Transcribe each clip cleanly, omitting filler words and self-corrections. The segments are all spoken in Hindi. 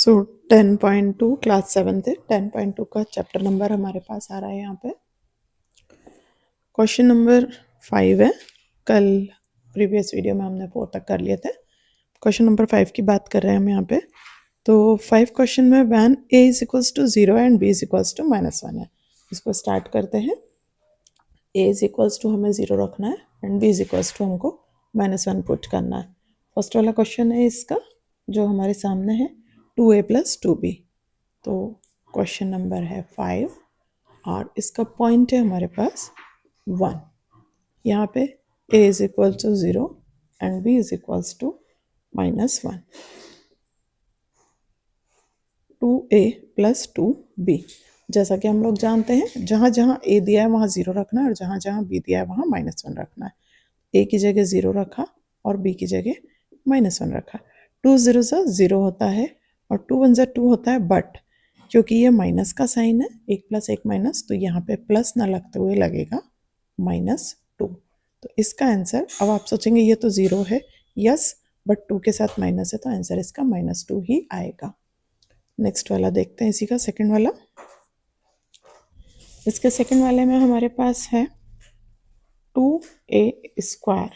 सो 10.2 क्लास 7th है। 10.2 का चैप्टर नंबर हमारे पास आ रहा है यहाँ पे। क्वेश्चन नंबर 5 है। कल प्रीवियस वीडियो में हमने 4 तक कर लिए थे। क्वेश्चन नंबर 5 की बात कर रहे हैं हम यहाँ पे। तो 5 क्वेश्चन में when a is equals to 0 and b is equals to -1 है। इसको स्टार्ट करते हैं। a इज इक्वल्स टू हमें 0 रखना है and b is equals to हमको -1 पुट करना है। फर्स्ट वाला क्वेश्चन है इसका जो हमारे सामने है 2a + 2b। तो क्वेश्चन नंबर है 5 और इसका पॉइंट है हमारे पास 1। यहाँ पे a is equal to 0 and b is equals to -1। 2a + 2b, जैसा कि हम लोग जानते हैं जहाँ जहाँ a दिया है वहाँ 0 रखना है और जहाँ जहाँ b दिया है वहाँ -1 रखना है। a की जगह 0 रखा और b की जगह -1 रखा। 2 0 से 0 होता है और 2 1 से 2 होता है, बट क्योंकि ये माइनस का साइन है, 1 + 1 माइनस, तो यहाँ पे प्लस ना लगते हुए लगेगा -2। तो इसका आंसर, अब आप सोचेंगे ये तो 0 है, यस, बट 2 के साथ माइनस है तो आंसर इसका -2 ही आएगा। नेक्स्ट वाला देखते हैं, इसी का सेकंड वाला। इसके सेकंड वाले में हमारे पास है 2a²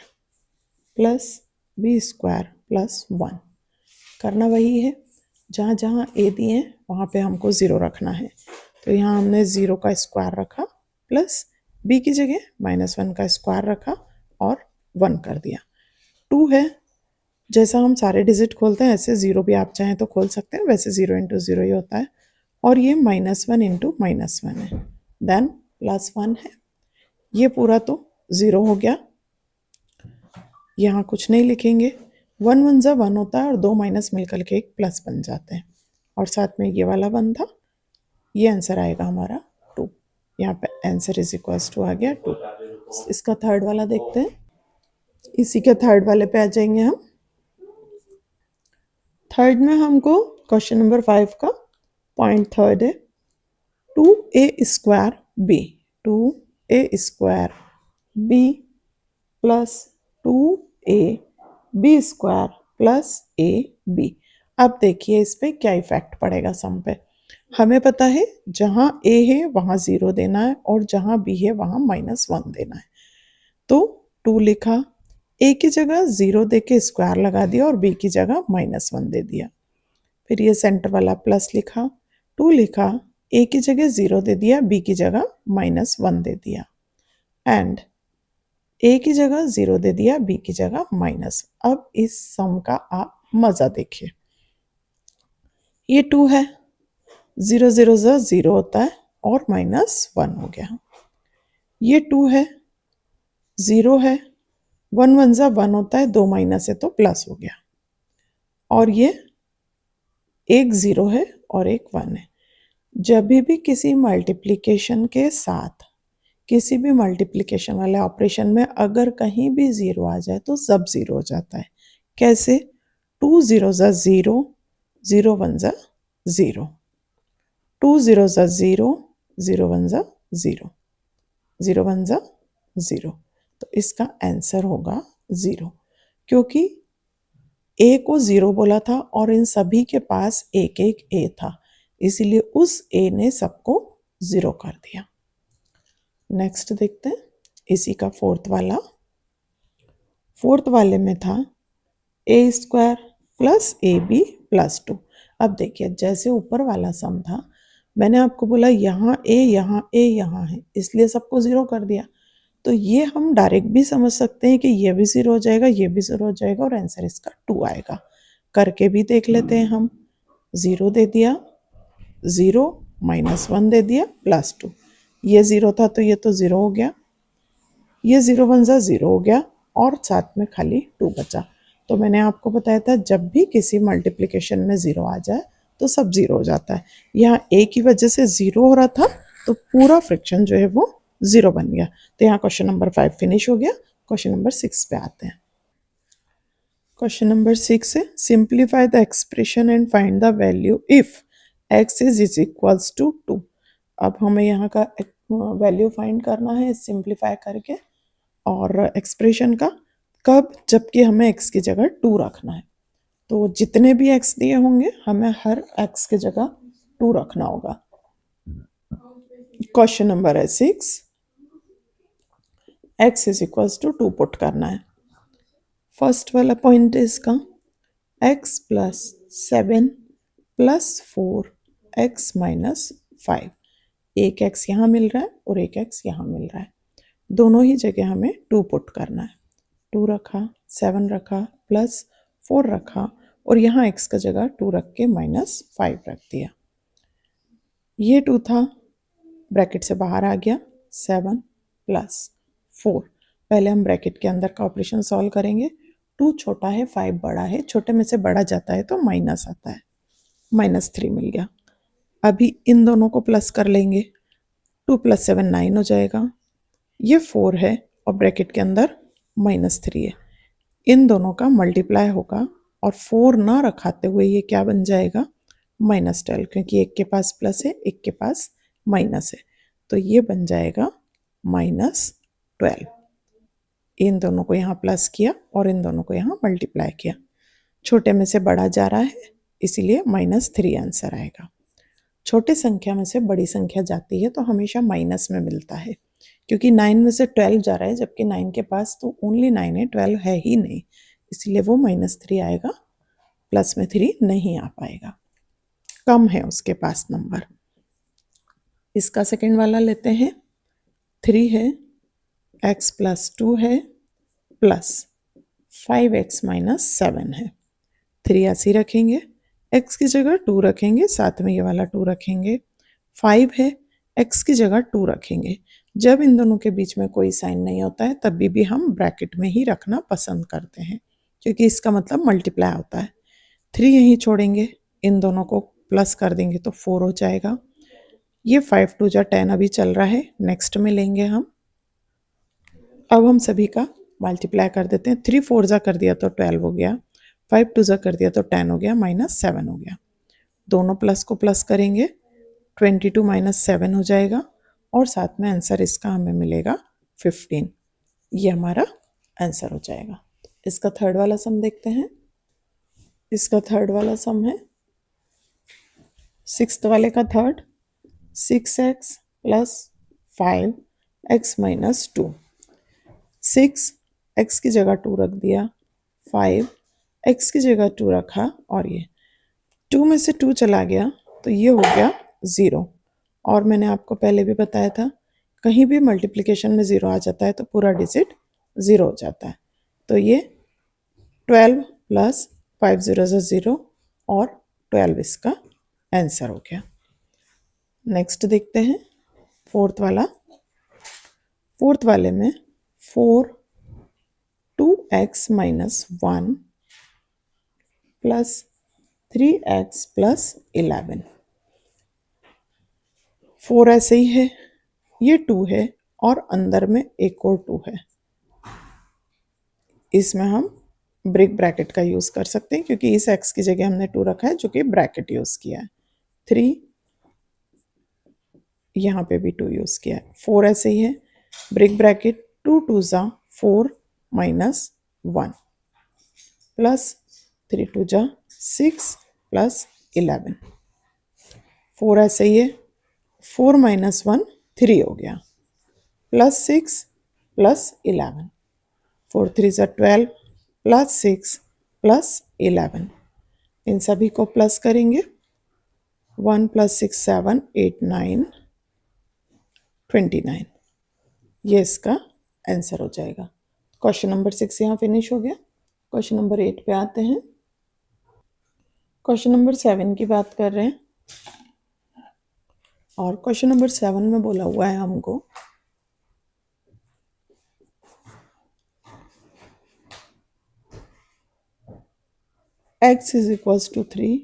+ b² + 1। करना वही है, जहाँ जहाँ a दिए हैं वहाँ पे हमको 0 रखना है। तो यहाँ हमने 0 का स्क्वायर रखा प्लस b की जगह -1 का स्क्वायर रखा और 1 कर दिया। 2 है, जैसा हम सारे डिजिट खोलते हैं ऐसे 0 भी आप चाहें तो खोल सकते हैं, वैसे 0 × 0 ही होता है। और ये -1 × -1 है, देन +1 है। ये पूरा तो 0 हो गया, यहाँ कुछ नहीं लिखेंगे। 1 1 ज़ा 1 होता है और 2 माइनस मिलकर के एक प्लस बन जाते हैं, और साथ में ये वाला 1 था। ये आंसर आएगा हमारा 2। यहाँ पे आंसर इज इक्वल्स टू आ गया 2। इसका थर्ड वाला देखते हैं। इसी के थर्ड वाले पे आ जाएंगे हम। थर्ड में हमको क्वेश्चन नंबर 5 का पॉइंट थर्ड है 2a² b, 2a² b + 2ab² + ab। अब देखिए इस पे क्या इफेक्ट पड़ेगा सम पे। हमें पता है जहाँ a है वहाँ 0 देना है और जहाँ b है वहाँ -1 देना है। तो 2 लिखा, a की जगह 0 दे के स्क्वायर लगा दिया और b की जगह -1 दे दिया। फिर ये सेंटर वाला प्लस लिखा, 2 लिखा, a की जगह 0 दे दिया, b की जगह -1 दे दिया, एंड a की जगह 0 दे दिया, b की जगह -। अब इस सम का आप मजा देखिए। ये 2 है, 0 0 से 0 होता है और -1 हो गया। ये 2 है, 0 है, 1 1 से 1 होता है, 2 माइनस है तो प्लस हो गया। और ये एक 0 है और एक 1 है। जब भी किसी मल्टीप्लिकेशन के साथ, किसी भी मल्टीप्लिकेशन वाले ऑपरेशन में अगर कहीं भी 0 आ जाए तो सब 0 हो जाता है। कैसे? 2 0 से 0, 0 1 से 0, 2 0 से 0, 0 1 से 0, 0 1 से 0। तो इसका आंसर होगा 0, क्योंकि a को 0 बोला था और इन सभी के पास एक एक a था, इसीलिए उस a ने सबको 0 कर दिया। नेक्स्ट देखते हैं, इसी का फोर्थ वाला। फोर्थ वाले में था a² + ab + 2। अब देखिए जैसे ऊपर वाला सम था, मैंने आपको बोला यहाँ a यहाँ है, इसलिए सबको 0 कर दिया। तो ये हम डायरेक्ट भी समझ सकते हैं कि ये भी 0 हो जाएगा, ये भी 0 हो जाएगा और आंसर इसका 2 आएगा। करके भी देख लेते हैं हम। 0 दे दिया, 0 -1 दे दिया, +2। ये 0 था तो ये तो 0 हो गया, ये 0 1 से 0 हो गया और साथ में खाली 2 बचा। तो मैंने आपको बताया था जब भी किसी मल्टीप्लिकेशन में 0 आ जाए तो सब 0 हो जाता है। यहाँ a की वजह से 0 हो रहा था तो पूरा फ्रैक्शन जो है वो 0 बन गया। तो यहाँ क्वेश्चन नंबर 5 फिनिश हो गया। क्वेश्चन नंबर 6 पे आते हैं। क्वेश्चन नंबर 6 है simplify the expression and find the value if x is equals to 2। अब हमें यहाँ का वैल्यू फाइंड करना है सिंप्लीफाई करके, और एक्सप्रेशन का कब, जबकि हमें x की जगह 2 रखना है। तो जितने भी x दिए होंगे हमें हर x की जगह 2 रखना होगा। क्वेश्चन नंबर है 6, x is equals to 2 put करना है। फर्स्ट वाला पॉइंट है इसका x plus 7 plus 4 x minus 5। एक x यहाँ मिल रहा है और एक x यहाँ मिल रहा है, दोनों ही जगह हमें 2 पुट करना है। 2 रखा, 7 रखा, प्लस 4 रखा और यहाँ x का जगह 2 रख के माइनस 5 रख दिया। ये 2 था, ब्रैकेट से बाहर आ गया, 7 प्लस 4। पहले हम ब्रैकेट के अंदर का ऑपरेशन सॉल्व करेंगे। 2 छोटा है, 5 बड़ा है, छोटे में से बड़ा जाता है तो माइनस आता है, -3 मिल गया। अभी इन दोनों को प्लस कर लेंगे, 2 + 7 9 हो जाएगा। ये 4 है और ब्रैकेट के अंदर -3 है, इन दोनों का मल्टीप्लाई होगा और 4 ना रखाते हुए ये क्या बन जाएगा, -12, क्योंकि एक के पास प्लस है एक के पास माइनस है, तो ये बन जाएगा -12। इन दोनों को यहाँ प्लस किया और इन दोनों को यहाँ मल्टीप्लाई किया, छोटे में से बड़ा जा रहा है इसीलिए -3 आंसर आएगा। छोटे संख्या में से बड़ी संख्या जाती है तो हमेशा माइनस में मिलता है, क्योंकि 9 में से 12 जा रहा है जबकि 9 के पास तो ओनली 9 है, 12 है ही नहीं, इसलिए वो -3 आएगा, प्लस में 3 नहीं आ पाएगा, कम है उसके पास नंबर। इसका सेकेंड वाला लेते हैं, 3 है, x प्लस 2 है, प्लस 5x माइनस 7 है। 3 ऐसे रखेंगे, x की जगह 2 रखेंगे, साथ में ये वाला 2 रखेंगे। 5 है, x की जगह 2 रखेंगे। जब इन दोनों के बीच में कोई साइन नहीं होता है तभी भी हम ब्रैकेट में ही रखना पसंद करते हैं, क्योंकि इसका मतलब मल्टीप्लाई होता है। 3 यहीं छोड़ेंगे, इन दोनों को प्लस कर देंगे तो 4 हो जाएगा। ये 5 2 जा 10 अभी चल रहा है, नेक्स्ट में लेंगे हम। अब हम सभी का मल्टीप्लाई कर देते हैं, 3 4 जा कर दिया तो 12 हो गया, 5 2 जा कर दिया तो 10 हो गया, -7 हो गया। दोनों प्लस को प्लस करेंगे, 22 - 7 हो जाएगा और साथ में आंसर इसका हमें मिलेगा 15। ये हमारा आंसर हो जाएगा। इसका थर्ड वाला सम देखते हैं। इसका थर्ड वाला सम है, सिक्स्थ वाले का third, 6x plus 5x minus 2। 6 x की जगह 2 रख दिया, 5 x की जगह 2 रखा और ये 2 में से 2 चला गया तो ये हो गया 0। और मैंने आपको पहले भी बताया था, कहीं भी मल्टीप्लिकेशन में 0 आ जाता है तो पूरा डिजिट 0 हो जाता है। तो ये 12 प्लस 5 0 0 और 12 इसका आंसर हो गया। नेक्स्ट देखते हैं फोर्थ वाला। फोर्थ वाले में 4 2x minus 1 plus 3x plus 11। 4 ऐसे ही है, ये 2 है और अंदर में एक और 2 है। इसमें हम ब्रेक ब्रैकेट का यूज़ कर सकते हैं, क्योंकि इस x की जगह हमने 2 रखा है जो कि ब्रैकेट यूज़ किया है। 3 यहाँ पे भी 2 यूज़ किया है। 4 ऐसे ही है, ब्रेक ब्रैकेट 2 2 जा 4 माइनस 1 प्लस 3 2 जा 6 प्लस 11। 4 ऐसे ही है, 4 माइनस 1 3 हो गया, प्लस 6 प्लस 11। 4 3 जा 12 प्लस 6 प्लस 11। इन सभी को प्लस करेंगे, 1 प्लस 6 7 8 9 29। ये इसका आंसर हो जाएगा। क्वेश्चन नंबर 6 यहाँ फिनिश हो गया। क्वेश्चन नंबर 8 पे आते हैं। क्वेश्चन नंबर 7 की बात कर रहे हैं और क्वेश्चन नंबर 7 में बोला हुआ है हमको x is equals to 3,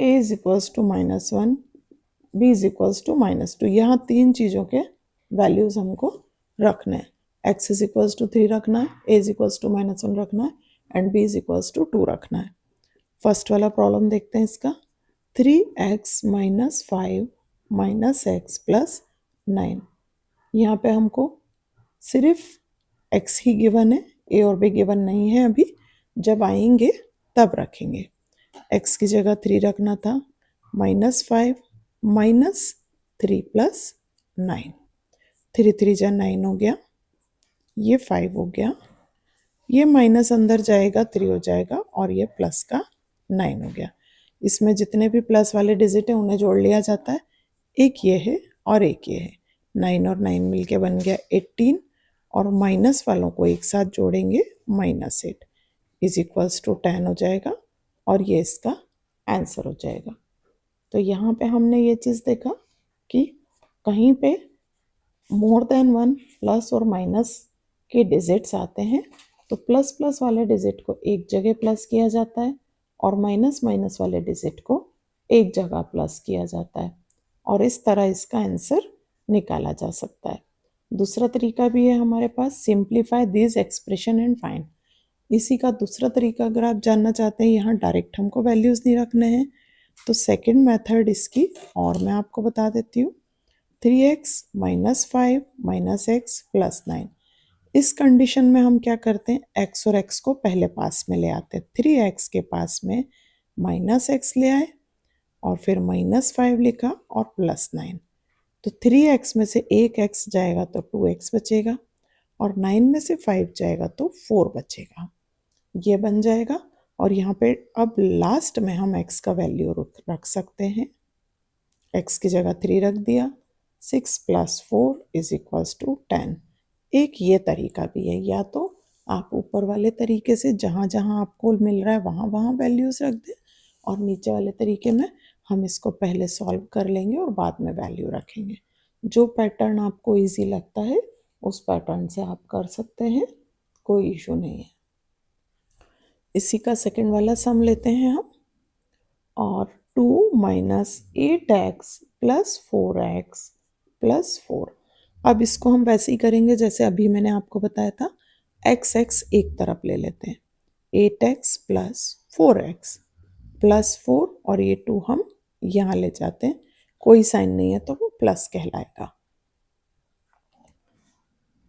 a is equals to -1, b is equals to -2। यहाँ 3 चीज़ों के वैल्यूज़ हमको रखने हैं। x इज इक्वल्स टू 3 रखना है, a इज इक्वल्स टू -1 रखना है and b is equals to 2 रखना है। फर्स्ट वाला प्रॉब्लम देखते हैं इसका। 3x minus 5 minus x plus 9। यहाँ पे हमको सिर्फ x ही गिवन है, a और b गिवन नहीं है। अभी जब आएंगे तब रखेंगे। x की जगह 3 रखना था, -5 माइनस 3 प्लस 9, 3 3 जा 9 हो गया, ये 5 हो गया, ये माइनस अंदर जाएगा 3 हो जाएगा और ये प्लस का 9 हो गया। इसमें जितने भी प्लस वाले डिजिट हैं उन्हें जोड़ लिया जाता है, एक ये है और एक ये है, 9 और 9 मिलके बन गया 18 और माइनस वालों को एक साथ जोड़ेंगे -8 इज इक्वल्स टू 10 हो जाएगा और ये इसका आंसर हो जाएगा। तो यहाँ पे हमने ये चीज़ देखा कि कहीं पे मोर देन 1 प्लस और माइनस के डिजिट्स आते हैं तो प्लस प्लस वाले डिजिट को एक जगह प्लस किया जाता है और माइनस माइनस वाले डिजिट को एक जगह प्लस किया जाता है और इस तरह इसका आंसर निकाला जा सकता है। दूसरा तरीका भी है हमारे पास, simplify this expression and find. इसी का दूसरा तरीका अगर आप जानना चाहते हैं, यहाँ डायरेक्ट हमको वैल्यूज़ नहीं रखने हैं, तो सेकंड मेथड इसकी और मैं आपको बता देती हूँ, 3x minus 5 minus x plus 9। इस कंडीशन में हम क्या करते हैं, x और x को पहले पास में ले आते हैं, 3x के पास में माइनस एक्स ले आए और फिर -5 लिखा और +9। तो 3x में से एक x जाएगा तो 2x बचेगा और 9 में से 5 जाएगा तो 4 बचेगा, ये बन जाएगा। और यहाँ पे अब लास्ट में हम x का वैल्यू रख सकते हैं, x की जगह 3 रख दिया, 6 + 4 इज इक्वल्स टू 10। एक ये तरीका भी है, या तो आप ऊपर वाले तरीके से जहाँ जहाँ आपको मिल रहा है वहाँ वहाँ वैल्यूज़ रख दें और नीचे वाले तरीके में हम इसको पहले सॉल्व कर लेंगे और बाद में वैल्यू रखेंगे। जो पैटर्न आपको इजी लगता है उस पैटर्न से आप कर सकते हैं, कोई इशू नहीं है। इसी का सेकंड वाला सम लेते हैं हम, और 2 minus 8x plus 4x plus 4। अब इसको हम वैसे ही करेंगे जैसे अभी मैंने आपको बताया था, x एक तरफ ले लेते हैं, 8x प्लस 4x प्लस 4 और ये 2 हम यहाँ ले जाते हैं, कोई साइन नहीं है तो वो प्लस कहलाएगा।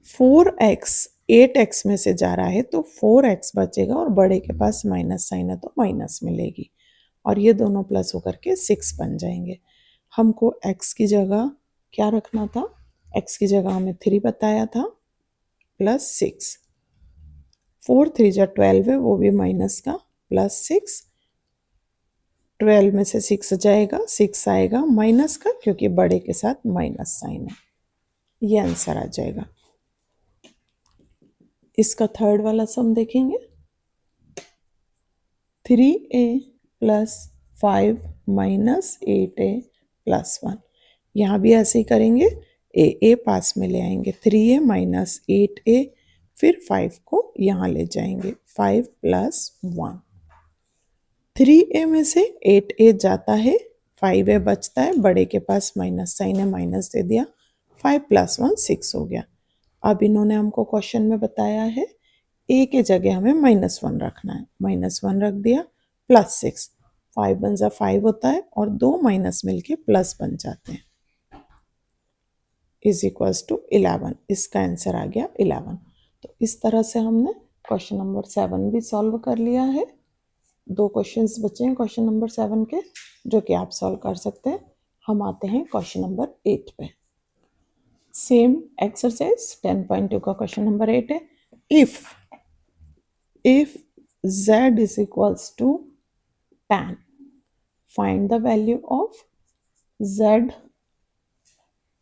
4x 8x में से जा रहा है तो 4x बचेगा और बड़े के पास माइनस साइन है तो माइनस मिलेगी और ये दोनों प्लस होकर के 6 बन जाएंगे। हमको x की जगह क्या रखना था, x की जगह हमें 3 बताया था प्लस 6, 4 3 जा 12 है वो भी माइनस का, प्लस 6, 12 में से 6 जाएगा, 6 आएगा माइनस का क्योंकि बड़े के साथ माइनस साइन है, ये आंसर आ जाएगा। इसका थर्ड वाला सम देखेंगे, 3a plus 5 minus 8a plus 1। यहाँ भी ऐसे ही करेंगे, a पास में ले आएंगे, 3a माइनस 8a, फिर 5 को यहाँ ले जाएंगे, 5 प्लस 1। 3a में से 8a जाता है, 5a बचता है, बड़े के पास माइनस साइन है माइनस दे दिया, 5 प्लस 1 6 हो गया। अब इन्होंने हमको क्वेश्चन में बताया है a के जगह हमें -1 रखना है, -1 रख दिया, प्लस 6, 5 बन जा 5 होता है और 2 माइनस मिलके प्लस बन जाते हैं, इज इक्वल्स टू 11। इसका आंसर आ गया 11। तो इस तरह से हमने क्वेश्चन नंबर 7 भी सॉल्व कर लिया है। 2 क्वेश्चंस बचे हैं क्वेश्चन नंबर 7 के जो कि आप सॉल्व कर सकते हैं। हम आते हैं क्वेश्चन नंबर 8 पे। सेम एक्सरसाइज 10.2 का क्वेश्चन नंबर 8 है, if z is equals to tan, find the value of z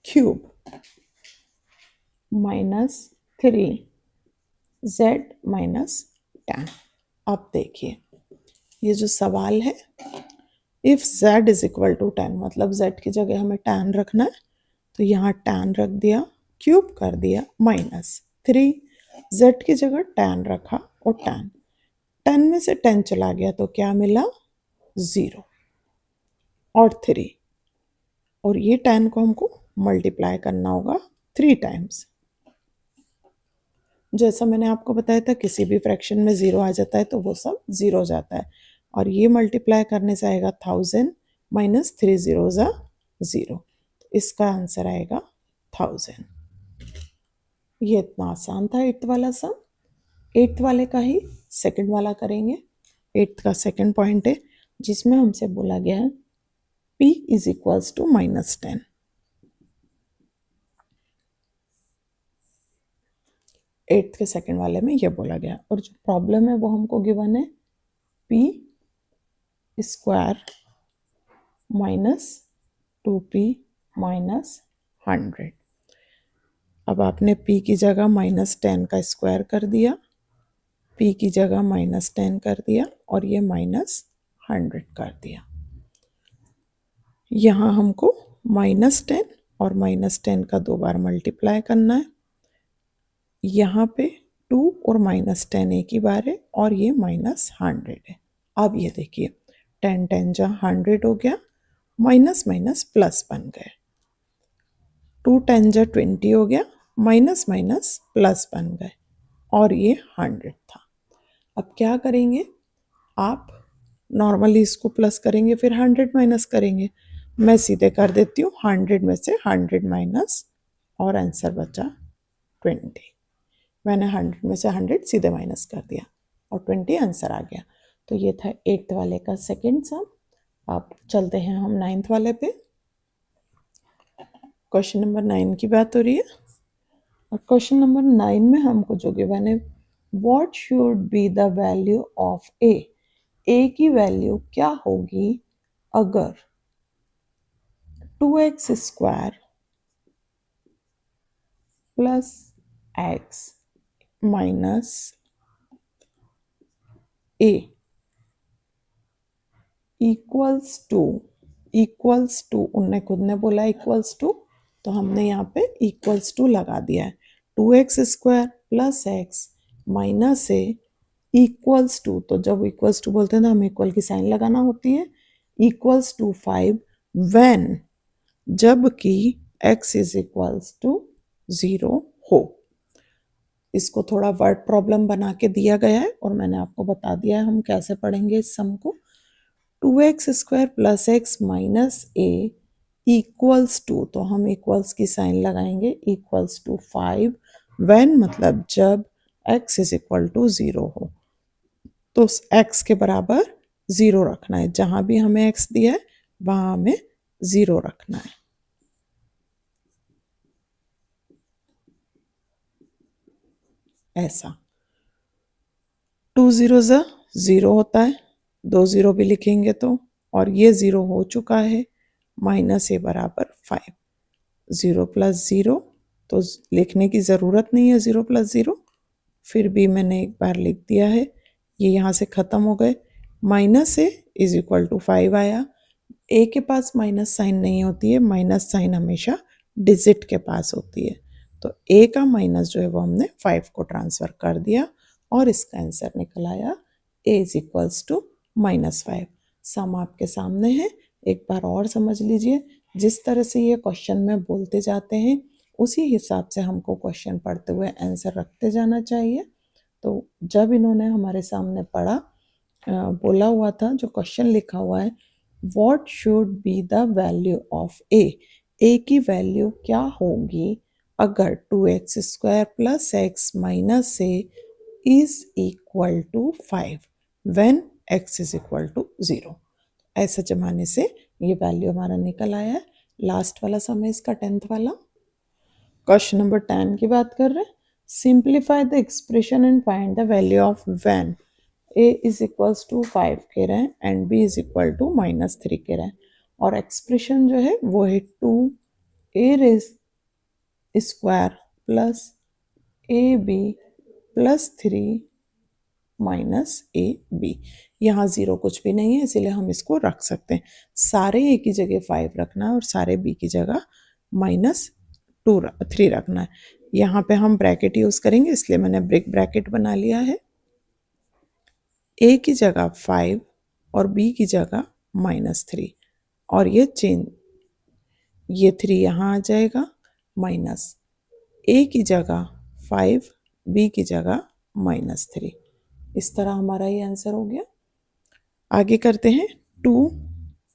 cube minus 3z minus tan। अब देखिए ये जो सवाल है, if z is equal to tan, मतलब z की जगह हमें tan रखना है, तो यहाँ tan रख दिया, क्यूब कर दिया, -3, z की जगह tan रखा और tan 10 में से 10 चला गया तो क्या मिला, 0 और 3, और ये 10 को हमको मल्टीप्लाई करना होगा 3 टाइम्स। जैसा मैंने आपको बताया था किसी भी फ्रैक्शन में 0 आ जाता है तो वो सब 0 जाता है, और ये मल्टीप्लाई करने से आएगा 1000 माइनस 3 0 ज़ा 0, इसका आंसर आएगा 1000। ये इतना आसान था 8th वाला सम। 8th वाले का ही सेकंड वाला करेंगे। 8th का सेकंड पॉइंट है जिसमें हमसे बोला गया है p is equals to -10। 8th के सेकंड वाले में ये बोला गया और जो प्रॉब्लम है वो हमको गिवन है p स्क्वायर -2p -100। अब आपने p की जगह -10 का स्क्वायर कर दिया, p की जगह -10 कर दिया और ये -100 कर दिया। यहाँ हमको -10 और -10 का 2 बार मल्टीप्लाई करना है। यहाँ पे 2 और -10 एक ही बार है और ये -100 है। अब ये देखिए 10 10 जा 100 हो गया, माइनस माइनस प्लस बन गए। 2 10 जा 20 हो गया, माइनस माइनस प्लस बन गए और ये 100 था। अब क्या करेंगे, आप नॉर्मली इसको प्लस करेंगे फिर 100 माइनस करेंगे। मैं सीधे कर देती हूँ 100 में से 100 माइनस और आंसर बचा 20। मैंने 100 में से 100 सीधे माइनस कर दिया और 20 आंसर आ गया। तो ये था 8th वाले का सेकेंड सम। अब चलते हैं हम 9th वाले पे। क्वेश्चन नंबर 9 की बात हो रही है और क्वेश्चन नंबर 9 में हमको जो गिवन है, what should be the value of a. A की वैल्यू क्या होगी अगर 2x square plus x minus a equals to उनने खुद ने बोला इक्वल्स टू, तो हमने यहाँ पे इक्वल्स टू लगा दिया है। 2x square plus x minus a equals to, तो जब इक्वल्स टू बोलते हैं ना हमें इक्वल की साइन लगाना होती है, इक्वल्स टू 5 व्हेन, जबकि x इज इक्वल्स टू 0 हो। इसको थोड़ा वर्ड प्रॉब्लम बना के दिया गया है और मैंने आपको बता दिया है हम कैसे पढ़ेंगे इस सम को। 2x square plus x minus a equals to, तो हम इक्वल्स की साइन लगाएंगे इक्वल्स टू 5 व्हेन मतलब जब x इज इक्वल टू 0 हो। तो x के बराबर 0 रखना है, जहां भी हमें x दिया है वहां हमें 0 रखना है। ऐसा 2 0 0 होता है, 2 0 भी लिखेंगे तो, और ये 0 हो चुका है, माइनस ए बराबर 5। 0 प्लस 0 तो लिखने की ज़रूरत नहीं है 0 प्लस 0, फिर भी मैंने एक बार लिख दिया है। ये यहाँ से ख़त्म हो गए, minus a is equal to 5 आया। ए के पास माइनस साइन नहीं होती है, माइनस साइन हमेशा डिजिट के पास होती है। तो ए का माइनस जो है वो हमने 5 को ट्रांसफ़र कर दिया और इसका आंसर निकल आया ए इज इक्वल्स टू -5। सम आपके सामने है, एक बार और समझ लीजिए। जिस तरह से ये क्वेश्चन में बोलते जाते हैं उसी हिसाब से हमको क्वेश्चन पढ़ते हुए आंसर रखते जाना चाहिए। तो जब इन्होंने हमारे सामने पढ़ा बोला हुआ था, जो क्वेश्चन लिखा हुआ है, what should be the value of a की वैल्यू क्या होगी अगर 2x square plus x minus a is equal to 5 when x is equal to 0। ऐसा जमाने से ये वैल्यू हमारा निकल आया है। लास्ट वाला समय इसका 10th वाला। क्वेश्चन नंबर 10 की बात कर रहे हैं, simplify the expression and find the value of when a is equals to 5 कह रहे हैं and b is equal to -3 कह रहे हैं, और एक्सप्रेशन जो है वो है 2a raise square plus ab plus 3 minus a b. यहाँ 0 कुछ भी नहीं है इसीलिए हम इसको रख सकते हैं। सारे ए की जगह 5 रखना है और सारे बी की जगह -3 रखना है। यहाँ पे हम ब्रैकेट यूज करेंगे इसलिए मैंने ब्रेक ब्रैकेट बना लिया है। ए की जगह 5 और बी की जगह -3, और ये चेंज, ये 3 यहाँ आ जाएगा, माइनस ए की जगह 5 बी की जगह -3। इस तरह हमारा ये आंसर हो गया। आगे करते हैं, 2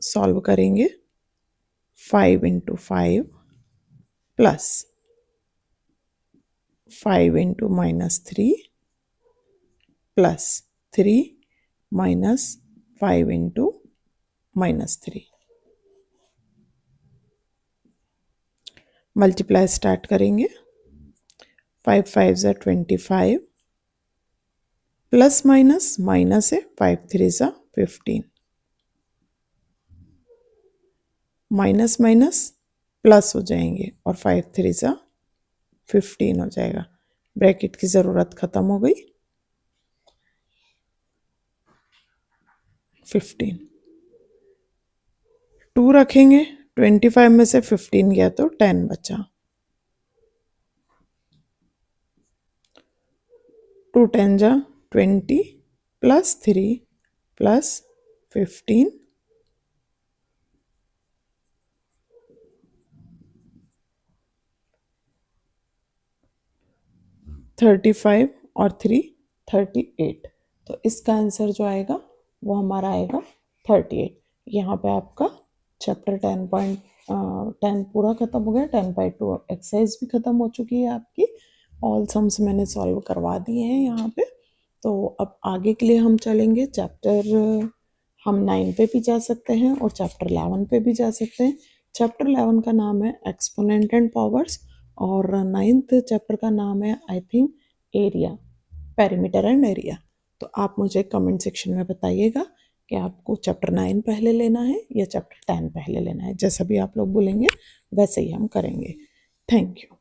सॉल्व करेंगे, 5 into 5 plus 5 into -3 plus 3 -5 into -3। Multiply start करेंगे। 5 5 ज़ा 25, प्लस माइनस माइनस है, 5 3 ज़ा 15, माइनस माइनस प्लस हो जाएंगे और 5 3 ज़ा 15 हो जाएगा। ब्रैकेट की ज़रूरत ख़त्म हो गई। 15 2 रखेंगे, 25 में से 15 गया तो 10 बचा। 2 10 जा 20 प्लस 3 प्लस 15 35 और 3 38। तो इसका आंसर जो आएगा वो हमारा आएगा 38। यहाँ पे आपका चैप्टर 10 पूरा खत्म हो गया। 10.2 एक्सरसाइज भी खत्म हो चुकी है आपकी। ऑल सम्स मैंने सॉल्व करवा दिए हैं यहाँ पे। तो अब आगे के लिए हम चलेंगे चैप्टर हम 9 पे भी जा सकते हैं और चैप्टर 11 पे भी जा सकते हैं। चैप्टर 11 का नाम है एक्सपोनेंट एंड पावर्स और 9th चैप्टर का नाम है I think area, perimeter and area. तो आप मुझे कमेंट सेक्शन में बताइएगा कि आपको चैप्टर 9 पहले लेना है या चैप्टर 10 पहले लेना है। जैसा भी आप लोग बोलेंगे वैसे ही हम करेंगे। Thank you.